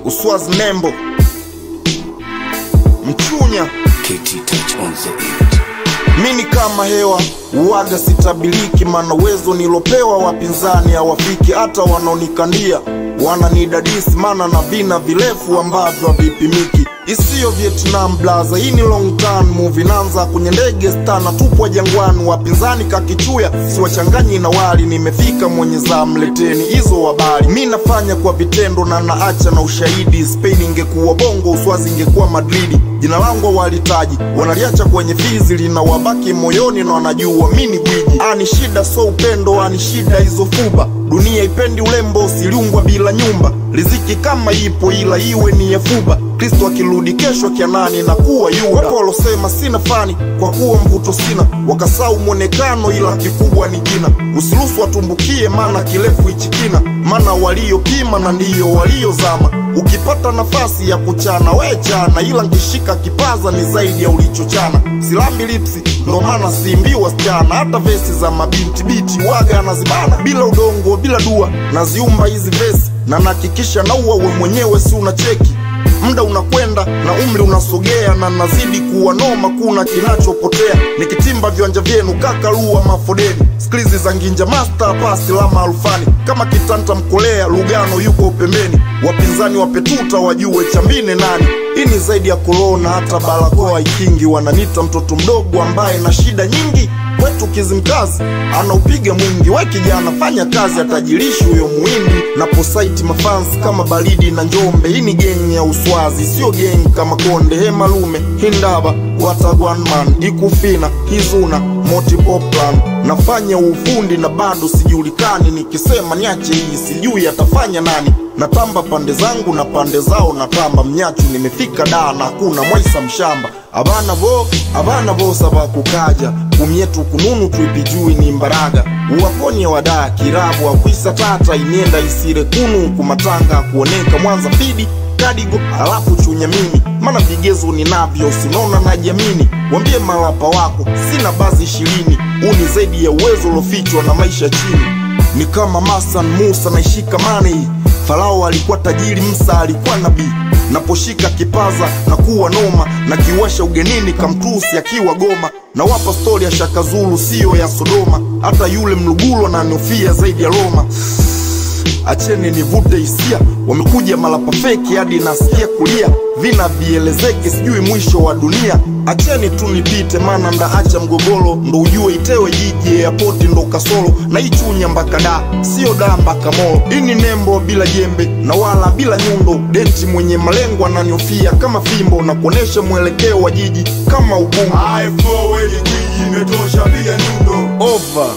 Uswazi Nembo Mchunya Mini kama hewa uwaga sitabiliki, mana uwezo nilopewa wapinzani hawafiki. Hata wanaonikandia wananidadisi, mana na vina virefu ambavyo havipimiki. Isiyo Vietnam blaza, hii ni long term movie. Nanza kwenye ndege stana tupwa jangwani. Wapinzani kakichuya siwachanganyi na wali. Nimefika mwenye zamu leteni hizo habari. Mi nafanya kwa vitendo na naacha na ushahidi. Spain ingekuwa Bongo, Uswazi ingekuwa Madrid. Jina langu walitaji, wanaliacha kwenye fizi, lina wabaki moyoni na wanajua mini gwiji. Ani shida so upendo, ani shida hizo fuba. Dunia ipendi ulembo, siliungwa bila nyumba. Riziki kama ipo ila iwe ni ya fuba. Kristo akirudi kesho kianani na kuwa Yuda. Wapo sema sina fani kwa kuwa mvuto sina, wakasau mwonekano ila kikubwa ni jina. Usiruhusu watumbukie mana kirefu ichikina, mana waliopima na ndiyo waliozama. Ukipata nafasi ya kuchana we chana, ila nkishika kipaza ni zaidi ya ulichochana. Silambi lipsi ndo maana simbi wasichana. Hata vesi za mabinti biti waga nazibana. Bila udongo bila dua naziumba hizi vesi, na nakikisha na uwa we mwenyewe si unacheki. Mda unakwenda na umri unasogea, na nazidi kuwa noma, kuna kinachopotea. Nikitimba viwanja vyenu kakalua mafodeni, sklizi za nginja master pasi lama alfani. Kama kitanta mkolea Lugano yuko pembeni, wapinzani wapetuta wajue chambine nani. Hii ni zaidi ya corona, hata barakoa ikingi. Wananita mtoto mdogo ambaye na shida nyingi. Kwetu Kizimkazi anaupiga mwingi. We kijana fanya kazi atajirishi huyo muhindi. Na posaiti mafansi kama Baridi na Njombe. Hii ni gengi ya Uswazi, sio gengi kama Konde. Hemalume, Hindaba, Watagwanman, Ikufina, Hizuna, Multiple Plan. Nafanya ufundi na bado sijulikani. Nikisema niache hii sijui atafanya nani. Natamba pande zangu na pande zao natamba. Mnyachu nimefika daa na hakuna mwaisa mshamba. Abana vo saba kukaja, kumyetu kununu tuipijui ni mbaraga. Uwaponye wadaa kirabu wakuisa tata, imienda isire kunu kumatanga kuoneka Mwanza Fidi Kadigo alafu Chunya mimi. Mana vigezo ni navyo sinona na jamini. Wambie malapa wako sina bazi 20. Uni zaidi ya uwezo lofichwa na maisha chini. Ni kama Masan Musa naishika mani. Farao alikuwa tajiri, Musa alikuwa nabii. Naposhika kipaza na kuwa noma, na kiwasha ugenini kamtusi akiwa Goma. Na wapa story ya Shaka Zulu sio ya Sodoma. Hata yule Mlugulo na nufia zaidi ya Roma. Acheni nivute hisia, wamekuja malapa feki hadi nasikia kulia. Vina vielezeke sijui mwisho wa dunia. Acheni tu nipite mana ndaacha mgogoro. Ndo ujue itewe jiji airport ndo kasoro. Na Ichunya mpaka da, sio da mpaka Molo. Ini Nembo bila jembe na wala bila nyundo. Denti mwenye malengo ananiofia kama fimbo, na kuonesha mwelekeo wa jiji kama ugumu. I4 wenye jiji imetosha bila nyundo. Over.